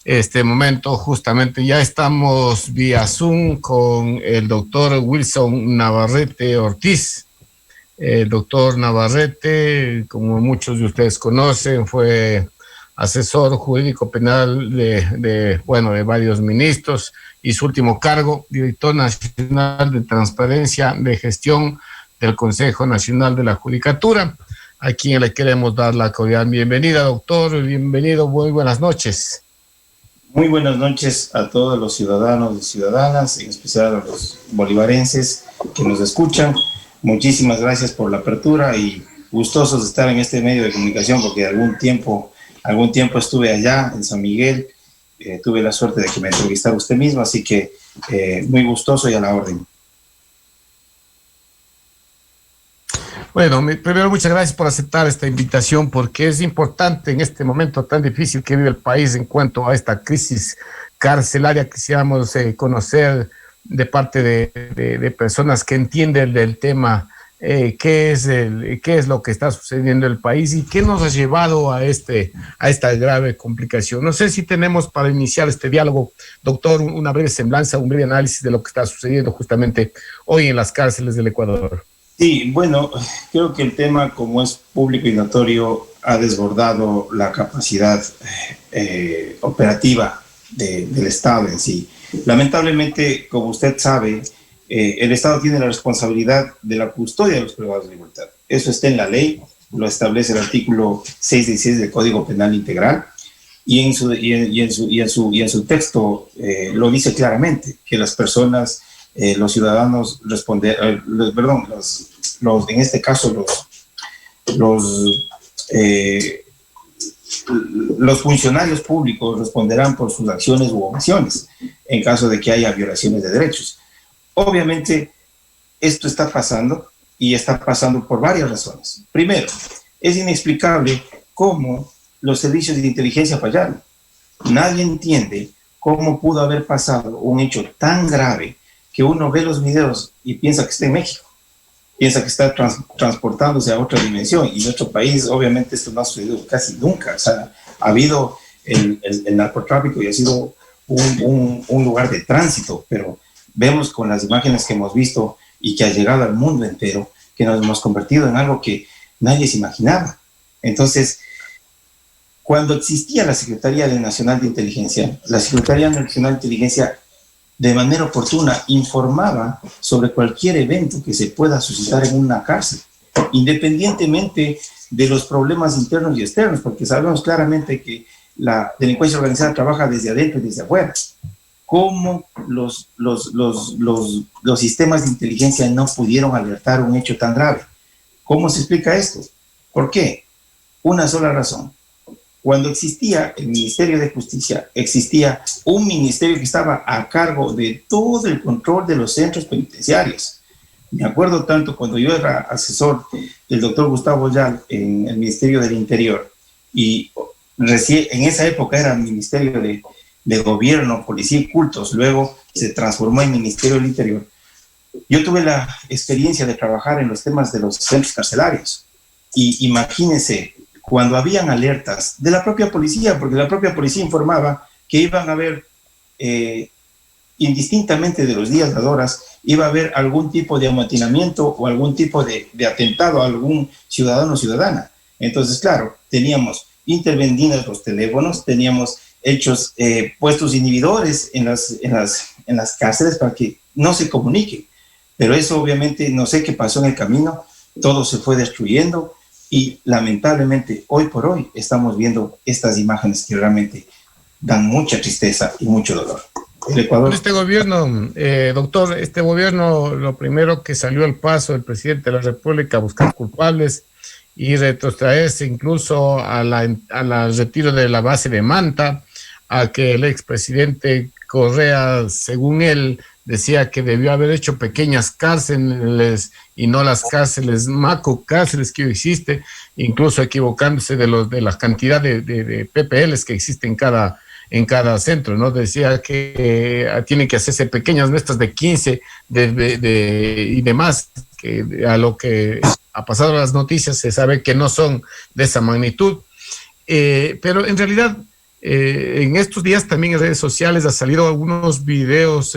este momento. Justamente ya estamos vía Zoom con el doctor Wilson Navarrete Ortiz. El doctor Navarrete, como muchos de ustedes conocen, fue asesor jurídico penal de varios ministros, y su último cargo, director nacional de transparencia de gestión del Consejo Nacional de la Judicatura, a quien le queremos dar la cordial bienvenida. Doctor, bienvenido, muy buenas noches. Muy buenas noches a todos los ciudadanos y ciudadanas, en especial a los bolivarenses que nos escuchan. Muchísimas gracias por la apertura y gustosos de estar en este medio de comunicación, porque algún tiempo estuve allá en San Miguel, tuve la suerte de que me entrevistara usted mismo, así que muy gustoso y a la orden. Bueno, primero muchas gracias por aceptar esta invitación, porque es importante en este momento tan difícil que vive el país en cuanto a esta crisis carcelaria. Quisiéramos conocer de parte de personas que entienden del tema qué es lo que está sucediendo en el país y qué nos ha llevado a esta grave complicación. No sé si tenemos para iniciar este diálogo, doctor, una breve semblanza, un breve análisis de lo que está sucediendo justamente hoy en las cárceles del Ecuador. Sí, bueno, creo que el tema, como es público y notorio, ha desbordado la capacidad operativa del Estado en sí. Lamentablemente, como usted sabe, el Estado tiene la responsabilidad de la custodia de los privados de libertad. Eso está en la ley, lo establece el artículo 616 del Código Penal Integral, y en su texto lo dice claramente, que las personas, los ciudadanos en este caso los funcionarios públicos responderán por sus acciones u omisiones en caso de que haya violaciones de derechos. Obviamente, esto está pasando y está pasando por varias razones. Primero, es inexplicable cómo los servicios de inteligencia fallaron. Nadie entiende cómo pudo haber pasado un hecho tan grave que uno ve los videos y piensa que está en México, piensa que está transportándose a otra dimensión, y en nuestro país obviamente esto no ha sucedido casi nunca. O sea, ha habido el narcotráfico y ha sido un lugar de tránsito, pero vemos con las imágenes que hemos visto y que ha llegado al mundo entero, que nos hemos convertido en algo que nadie se imaginaba. Entonces, cuando existía la Secretaría Nacional de Inteligencia, la Secretaría Nacional de Inteligencia de manera oportuna informaba sobre cualquier evento que se pueda suscitar en una cárcel, independientemente de los problemas internos y externos, porque sabemos claramente que la delincuencia organizada trabaja desde adentro y desde afuera. ¿Cómo los sistemas de inteligencia no pudieron alertar un hecho tan grave? ¿Cómo se explica esto? ¿Por qué? Una sola razón. Cuando existía el Ministerio de Justicia, existía un ministerio que estaba a cargo de todo el control de los centros penitenciarios. Me acuerdo tanto cuando yo era asesor del doctor Gustavo Yal en el Ministerio del Interior, y recién en esa época era el Ministerio de Gobierno, Policía y Cultos, luego se transformó en Ministerio del Interior. Yo tuve la experiencia de trabajar en los temas de los centros carcelarios, y imagínense, cuando habían alertas de la propia policía, porque la propia policía informaba que iban a haber, indistintamente de los días, las horas, iba a haber algún tipo de amotinamiento o algún tipo de atentado a algún ciudadano o ciudadana. Entonces, claro, teníamos intervenidos los teléfonos, teníamos hechos, puestos inhibidores en las cárceles para que no se comuniquen. Pero eso obviamente no sé qué pasó en el camino, todo se fue destruyendo. Y lamentablemente, hoy por hoy, estamos viendo estas imágenes que realmente dan mucha tristeza y mucho dolor. El Ecuador... Este gobierno, doctor, este gobierno, lo primero que salió al paso del presidente de la República a buscar culpables y retrotraerse incluso al retiro de la base de Manta, a que el expresidente Correa, según él, decía que debió haber hecho pequeñas cárceles y no las cárceles, macro cárceles que hoy existe, incluso equivocándose de la cantidad de PPLs que existe en cada centro, ¿no? Decía que tienen que hacerse pequeñas muestras de 15 y demás, que a lo que ha pasado las noticias se sabe que no son de esa magnitud. Pero en realidad En estos días también en redes sociales ha salido algunos videos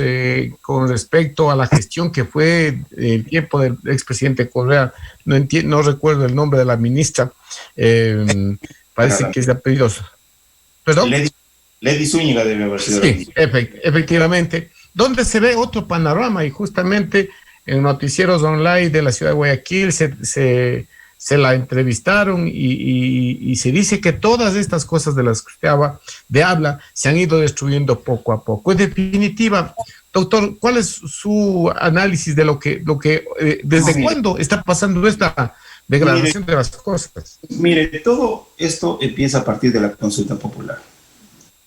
con respecto a la gestión que fue el tiempo del expresidente Correa. No recuerdo el nombre de la ministra. Parece que es de apellidos. ¿Perdón? Lady Zúñiga debe haber sido. Sí, efectivamente. Donde se ve otro panorama y justamente en noticieros online de la ciudad de Guayaquil se la entrevistaron y se dice que todas estas cosas de las que usted habla se han ido destruyendo poco a poco. En definitiva, doctor, ¿cuál es su análisis de lo que desde cuándo está pasando esta degradación de las cosas? Mire, todo esto empieza a partir de la consulta popular.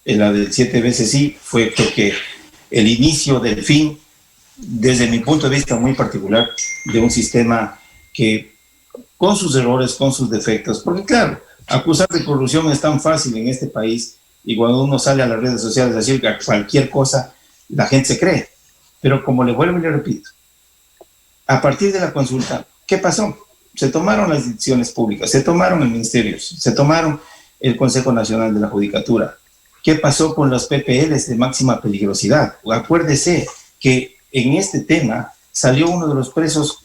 La del 7 veces sí fue, creo que, el inicio del fin, desde mi punto de vista muy particular, de un sistema que, con sus errores, con sus defectos, porque claro, acusar de corrupción es tan fácil en este país, y cuando uno sale a las redes sociales a decir cualquier cosa, la gente se cree. Pero como le vuelvo y le repito, a partir de la consulta, ¿qué pasó? Se tomaron las decisiones públicas, se tomaron el ministerio, se tomaron el Consejo Nacional de la Judicatura. ¿Qué pasó con los PPLs de máxima peligrosidad? Acuérdese que en este tema salió uno de los presos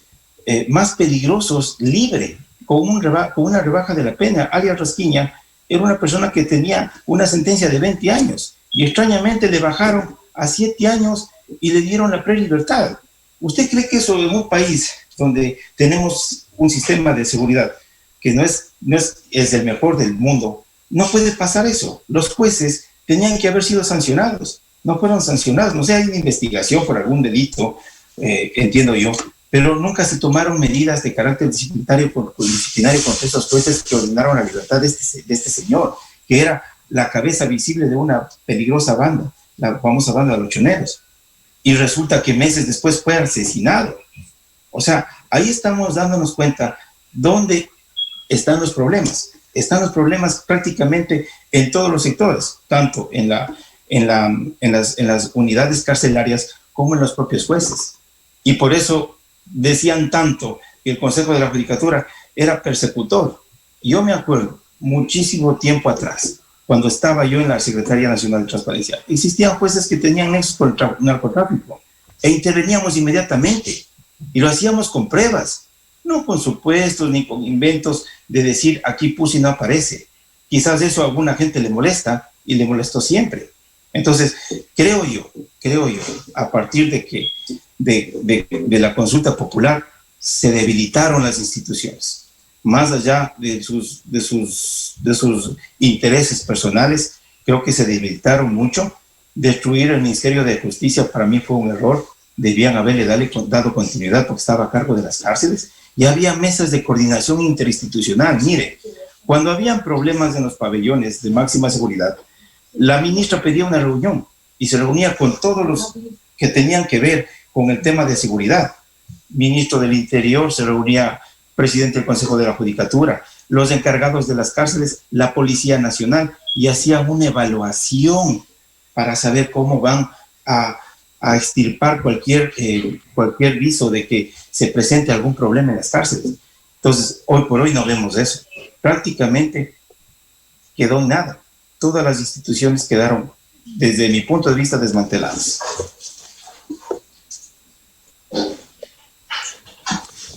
más peligrosos libre, con una rebaja de la pena. Alias Rasquiña era una persona que tenía una sentencia de 20 años y extrañamente le bajaron a 7 años y le dieron la prelibertad. ¿Usted cree que eso en un país donde tenemos un sistema de seguridad que no es el mejor del mundo, no puede pasar eso? Los jueces tenían que haber sido sancionados, no fueron sancionados. No sé, hay una investigación por algún delito, entiendo yo, pero nunca se tomaron medidas de carácter disciplinario contra esos jueces que ordenaron la libertad de este señor, que era la cabeza visible de una peligrosa banda, la famosa banda de los choneros. Y resulta que meses después fue asesinado. O sea, ahí estamos dándonos cuenta dónde están los problemas. Están los problemas prácticamente en todos los sectores, tanto en las unidades carcelarias como en los propios jueces. Y por eso decían tanto que el Consejo de la Judicatura era persecutor. Yo me acuerdo muchísimo tiempo atrás, cuando estaba yo en la Secretaría Nacional de Transparencia, existían jueces que tenían nexos con el narcotráfico e interveníamos inmediatamente y lo hacíamos con pruebas, no con supuestos ni con inventos de decir aquí puse y no aparece. Quizás eso a alguna gente le molesta y le molestó siempre. Entonces, creo yo, a partir de la consulta popular, se debilitaron las instituciones. Más allá de sus intereses personales, creo que se debilitaron mucho. Destruir el Ministerio de Justicia para mí fue un error. Debían haberle dado continuidad porque estaba a cargo de las cárceles. Y había mesas de coordinación interinstitucional. Mire, cuando habían problemas en los pabellones de máxima seguridad, la ministra pedía una reunión y se reunía con todos los que tenían que ver con el tema de seguridad. Ministro del Interior se reunía, presidente del Consejo de la Judicatura, los encargados de las cárceles, la Policía Nacional, y hacían una evaluación para saber cómo van a extirpar cualquier viso de que se presente algún problema en las cárceles. Entonces, hoy por hoy no vemos eso. Prácticamente quedó nada. Todas las instituciones quedaron, desde mi punto de vista, desmanteladas.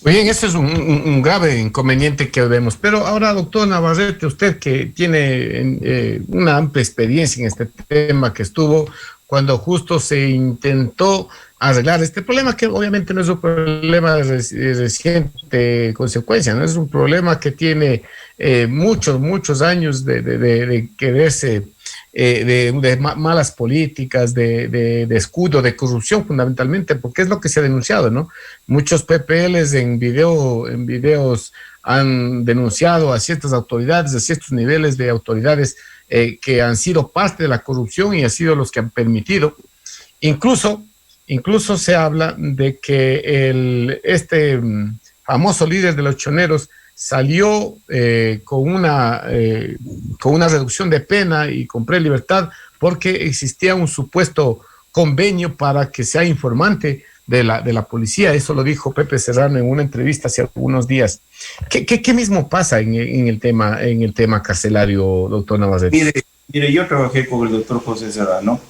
Bien, ese es un grave inconveniente que vemos. Pero ahora, doctor Navarrete, usted que tiene una amplia experiencia en este tema, que estuvo cuando justo se intentó arreglar este problema, que obviamente no es un problema de reciente consecuencia, no es un problema que tiene muchos años de quererse, de malas políticas, de descuido, de corrupción fundamentalmente, porque es lo que se ha denunciado, ¿no? Muchos PPLs en videos han denunciado a ciertas autoridades, a ciertos niveles de autoridades que han sido parte de la corrupción y han sido los que han permitido. Incluso se habla de que este famoso líder de los choneros salió con una reducción de pena y con prelibertad porque existía un supuesto convenio para que sea informante de la policía. Eso lo dijo Pepe Serrano en una entrevista hace algunos días. ¿Qué mismo pasa en el tema carcelario, doctor Navarrete? Mire, Mire, yo trabajé con el doctor José Serrano.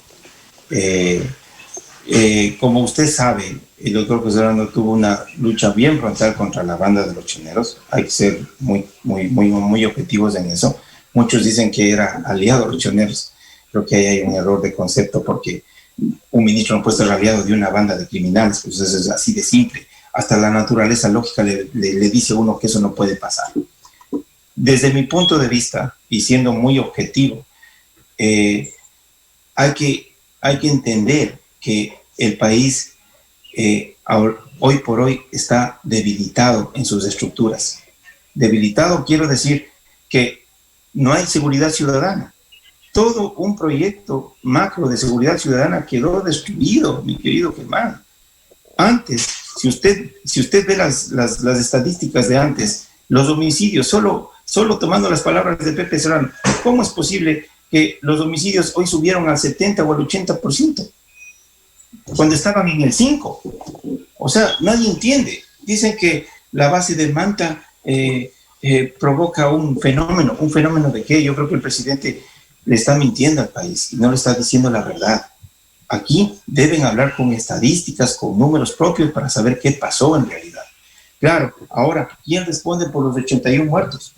Como usted sabe, el doctor José Serrano tuvo una lucha bien frontal contra la banda de los choneros. Hay que ser muy objetivos en eso. Muchos dicen que era aliado de los choneros. Creo que ahí hay un error de concepto, porque un ministro no puede ser aliado de una banda de criminales, pues eso es así de simple. Hasta la naturaleza lógica le dice a uno que eso no puede pasar. Desde mi punto de vista, y siendo muy objetivo, hay que entender que el país hoy por hoy está debilitado en sus estructuras. Debilitado quiero decir que no hay seguridad ciudadana. Todo un proyecto macro de seguridad ciudadana quedó destruido, mi querido Germán. Antes, si usted ve las estadísticas de antes, los homicidios, solo tomando las palabras de Pepe Serrano, ¿cómo es posible que los homicidios hoy subieron al 70 o al 80%? Cuando estaban en el 5%. O sea, nadie entiende. Dicen que la base de Manta provoca un fenómeno de qué. Yo creo que el presidente le está mintiendo al país y no le está diciendo la verdad. Aquí deben hablar con estadísticas, con números propios para saber qué pasó en realidad. Claro, ahora, ¿quién responde por los 81 muertos?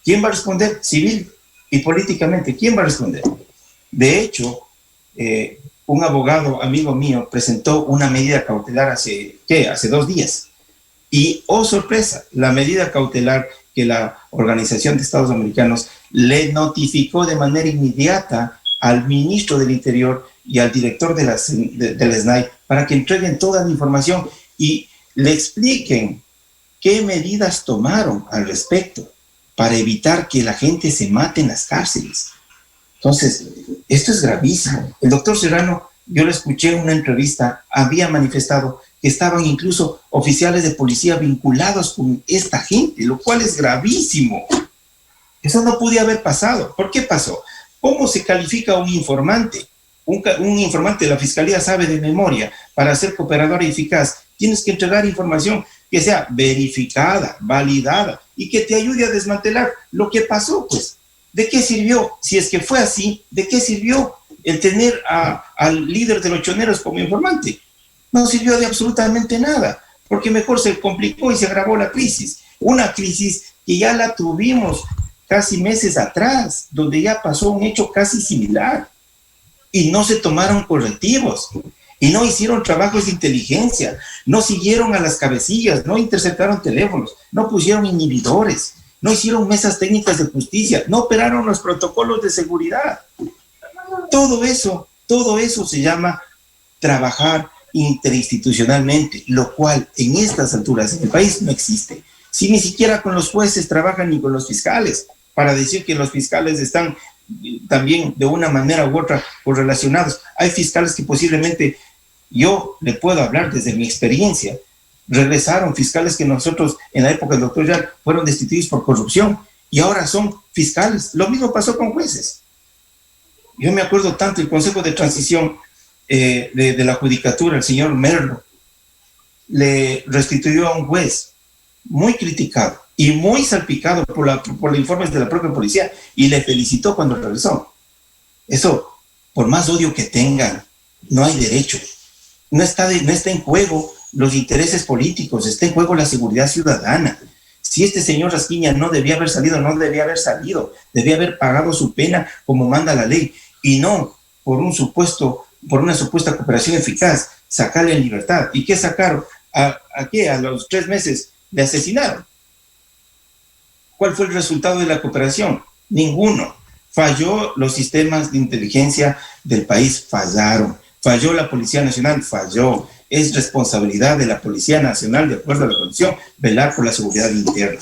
¿Quién va a responder? Civil y políticamente, ¿quién va a responder? De hecho, un abogado amigo mío presentó una medida cautelar hace 2 días. Y, oh sorpresa, la medida cautelar que la Organización de Estados Americanos le notificó de manera inmediata al ministro del Interior y al director del SNAI para que entreguen toda la información y le expliquen qué medidas tomaron al respecto para evitar que la gente se mate en las cárceles. Entonces, esto es gravísimo. El doctor Serrano, yo le escuché en una entrevista, había manifestado que estaban incluso oficiales de policía vinculados con esta gente, lo cual es gravísimo. Eso no podía haber pasado. ¿Por qué pasó? ¿Cómo se califica un informante? Un informante de la Fiscalía sabe de memoria, para ser cooperador eficaz, tienes que entregar información que sea verificada, validada y que te ayude a desmantelar lo que pasó, pues. ¿De qué sirvió? Si es que fue así, ¿de qué sirvió el tener al líder de los choneros como informante? No sirvió de absolutamente nada, porque mejor se complicó y se agravó la crisis. Una crisis que ya la tuvimos casi meses atrás, donde ya pasó un hecho casi similar. Y no se tomaron correctivos, y no hicieron trabajos de inteligencia, no siguieron a las cabecillas, no interceptaron teléfonos, no pusieron inhibidores, no hicieron mesas técnicas de justicia, no operaron los protocolos de seguridad. Todo eso se llama trabajar interinstitucionalmente, lo cual en estas alturas en el país no existe. Si ni siquiera con los jueces trabajan ni con los fiscales, para decir que los fiscales están también de una manera u otra correlacionados. Hay fiscales que posiblemente, yo le puedo hablar desde mi experiencia, regresaron fiscales que nosotros en la época del doctor Yal fueron destituidos por corrupción y ahora son fiscales. Lo mismo pasó con jueces. Yo me acuerdo tanto el Consejo de Transición de la Judicatura, el señor Merlo, le restituyó a un juez muy criticado y muy salpicado por los informes de la propia policía, y le felicitó cuando regresó. Eso, por más odio que tengan, no hay derecho. No está en juego los intereses políticos, está en juego la seguridad ciudadana. Si este señor Rasquiña no debía haber salido, no debía haber salido, debía haber pagado su pena como manda la ley, y no por una supuesta cooperación eficaz, sacarle en libertad. ¿Y qué sacaron? ¿A qué? A los 3 meses le asesinaron. ¿Cuál fue el resultado de la cooperación? Ninguno. Falló los sistemas de inteligencia del país, fallaron. Falló la Policía Nacional, falló. Es responsabilidad de la Policía Nacional, de acuerdo a la Constitución, velar por la seguridad interna.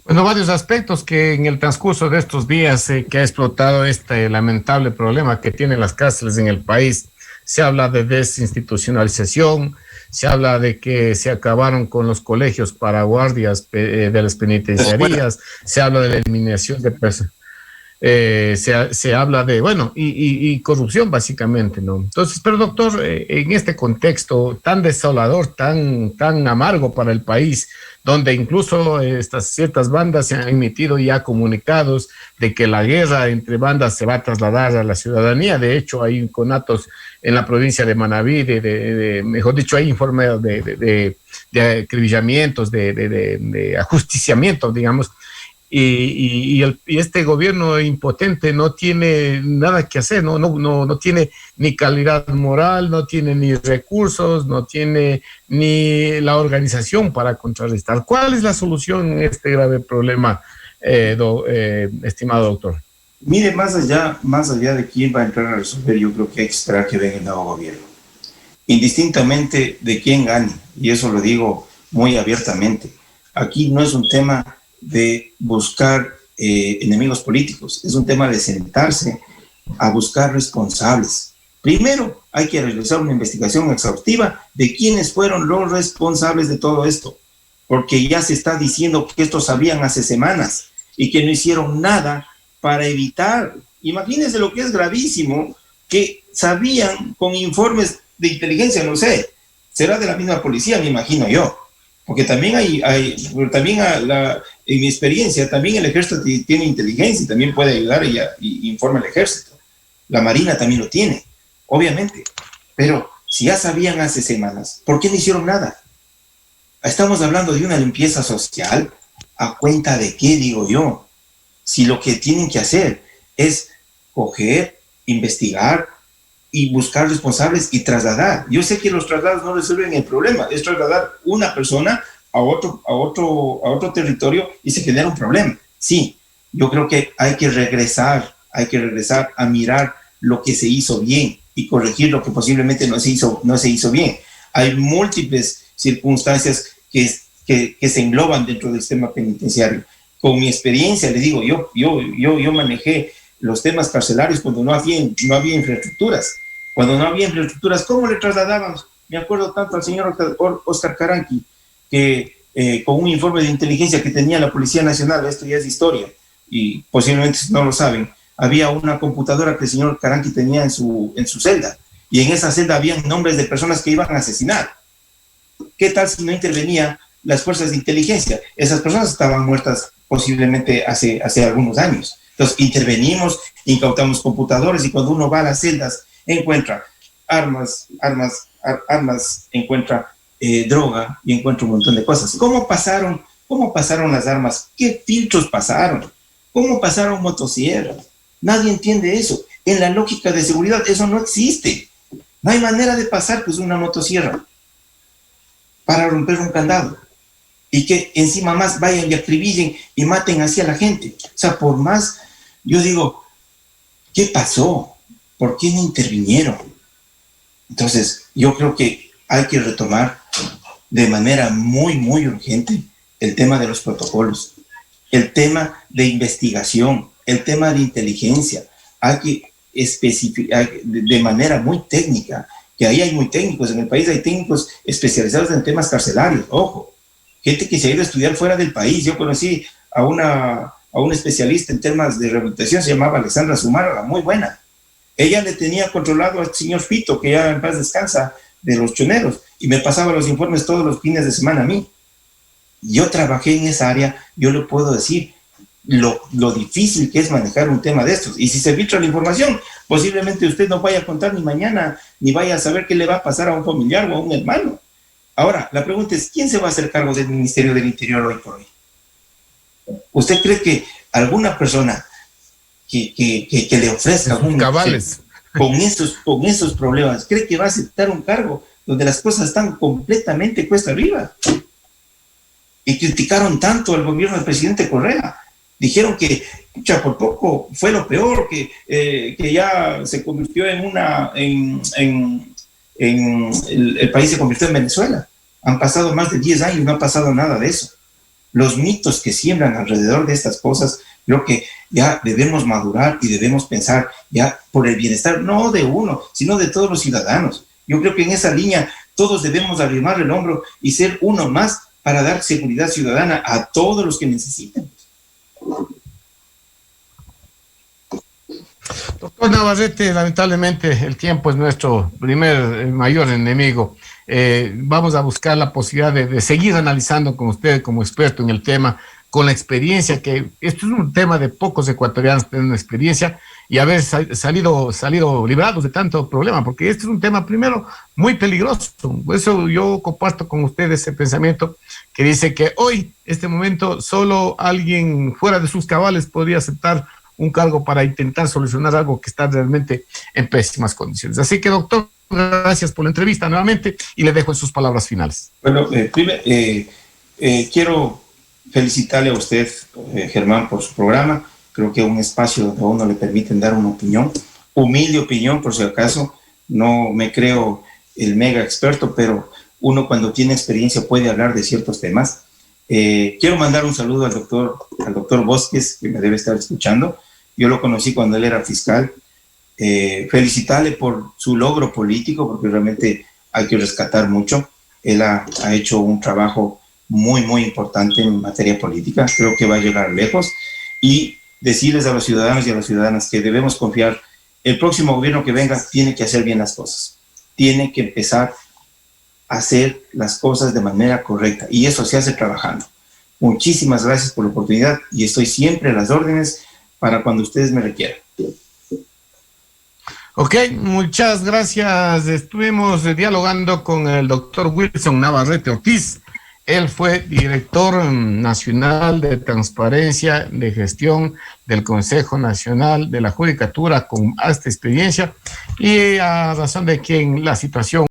Bueno, varios aspectos que en el transcurso de estos días que ha explotado este lamentable problema que tienen las cárceles en el país. Se habla de desinstitucionalización, se habla de que se acabaron con los colegios para guardias de las penitenciarías, se habla de la eliminación de personas. se habla de, bueno, y corrupción básicamente, ¿no? Entonces, pero doctor, en este contexto tan desolador, tan amargo para el país, donde incluso estas ciertas bandas se han emitido ya comunicados de que la guerra entre bandas se va a trasladar a la ciudadanía. De hecho, hay conatos en la provincia de Manabí, mejor dicho, hay informes de acribillamientos, de ajusticiamiento, digamos, y este gobierno impotente no tiene nada que hacer, no tiene ni calidad moral, no tiene ni recursos, no tiene ni la organización para contrarrestar. ¿Cuál es la solución en este grave problema, estimado doctor? Mire, más allá de quién va a entrar a resolver, yo creo que hay que esperar que venga el nuevo gobierno. Indistintamente de quién gane, y eso lo digo muy abiertamente, aquí no es un tema de buscar enemigos políticos, es un tema de sentarse a buscar responsables. Primero hay que realizar una investigación exhaustiva de quiénes fueron los responsables de todo esto, porque ya se está diciendo que estos sabían hace semanas y que no hicieron nada para evitar. Imagínense lo que es gravísimo, que sabían con informes de inteligencia, no sé, será de la misma policía, me imagino yo, porque también en mi experiencia, también el ejército tiene inteligencia y también puede ayudar y informa al ejército. La Marina también lo tiene, obviamente. Pero si ya sabían hace semanas, ¿por qué no hicieron nada? Estamos hablando de una limpieza social. ¿A cuenta de qué, digo yo? Si lo que tienen que hacer es coger, investigar y buscar responsables y trasladar. Yo sé que los traslados no resuelven el problema, es trasladar una persona a otro territorio y se genera un problema. Sí, yo creo que hay que regresar a mirar lo que se hizo bien y corregir lo que posiblemente no se hizo bien. Hay múltiples circunstancias que se engloban dentro del sistema penitenciario. Con mi experiencia, le digo, yo manejé los temas carcelarios cuando no había infraestructuras. Cuando no había infraestructuras, ¿cómo le trasladábamos? Me acuerdo tanto al señor Oscar Caranqui, que con un informe de inteligencia que tenía la Policía Nacional, esto ya es historia, y posiblemente no lo saben, había una computadora que el señor Caranqui tenía en su celda, y en esa celda habían nombres de personas que iban a asesinar. ¿Qué tal si no intervenían las fuerzas de inteligencia? Esas personas estaban muertas posiblemente hace algunos años. Entonces intervenimos, incautamos computadores, y cuando uno va a las celdas encuentra armas, encuentra droga y encuentra un montón de cosas. ¿Cómo pasaron las armas? ¿Qué filtros pasaron? ¿Cómo pasaron motosierras? Nadie entiende eso. En la lógica de seguridad eso no existe. No hay manera de pasar pues una motosierra para romper un candado y que encima más vayan y acribillen y maten así a la gente. O sea, por más, yo digo, ¿qué pasó? ¿Por qué no intervinieron? Entonces, yo creo que hay que retomar de manera muy, muy urgente el tema de los protocolos, el tema de investigación, el tema de inteligencia. Hay que especificar de manera muy técnica, que ahí hay muy técnicos, en el país hay técnicos especializados en temas carcelarios, ojo, gente que se ha ido a estudiar fuera del país. Yo conocí a una especialista en temas de rehabilitación, se llamaba Alexandra Zumárraga, muy buena. Ella le tenía controlado al señor Fito, que ya en paz descansa, de los choneros, y me pasaba los informes todos los fines de semana a mí. Yo trabajé en esa área, yo le puedo decir lo difícil que es manejar un tema de estos. Y si se filtra la información, posiblemente usted no vaya a contar ni mañana, ni vaya a saber qué le va a pasar a un familiar o a un hermano. Ahora, la pregunta es, ¿quién se va a hacer cargo del Ministerio del Interior hoy por hoy? ¿Usted cree que alguna persona que le ofrezca un cabales con esos problemas, cree que va a aceptar un cargo donde las cosas están completamente cuesta arriba? Y criticaron tanto al gobierno del presidente Correa. Dijeron que por poco fue lo peor, que ya se convirtió el país se convirtió en Venezuela. Han pasado más de 10 años y no ha pasado nada de eso. Los mitos que siembran alrededor de estas cosas, creo que ya debemos madurar y debemos pensar ya por el bienestar, no de uno, sino de todos los ciudadanos. Yo creo que en esa línea todos debemos arrimar el hombro y ser uno más para dar seguridad ciudadana a todos los que necesiten. Doctor Navarrete, lamentablemente el tiempo es nuestro mayor enemigo. Vamos a buscar la posibilidad de seguir analizando con usted como experto en el tema, con la experiencia, que esto es un tema de pocos ecuatorianos tienen experiencia y haber salido librados de tanto problema, porque este es un tema, primero, muy peligroso. Por eso yo comparto con usted ese pensamiento que dice que hoy, este momento, solo alguien fuera de sus cabales podría aceptar un cargo para intentar solucionar algo que está realmente en pésimas condiciones. Así que, doctor, gracias por la entrevista nuevamente y le dejo en sus palabras finales. Bueno, primero, quiero felicitarle a usted, Germán, por su programa. Creo que un espacio donde a uno le permiten dar una opinión, humilde opinión, por si acaso. No me creo el mega experto, pero uno cuando tiene experiencia puede hablar de ciertos temas. Quiero mandar un saludo al doctor Bosques, que me debe estar escuchando. Yo lo conocí cuando él era fiscal. Felicitarle por su logro político, porque realmente hay que rescatar mucho. Él ha hecho un trabajo muy, muy importante en materia política. Creo que va a llegar lejos. Y decirles a los ciudadanos y a las ciudadanas que debemos confiar. El próximo gobierno que venga tiene que hacer bien las cosas. Tiene que empezar a hacer las cosas de manera correcta. Y eso se hace trabajando. Muchísimas gracias por la oportunidad y estoy siempre a las órdenes para cuando ustedes me requieran. Ok, muchas gracias. Estuvimos dialogando con el doctor Wilson Navarrete Ortiz. Él fue director nacional de transparencia de gestión del Consejo Nacional de la Judicatura con vasta experiencia y a razón de que en la situación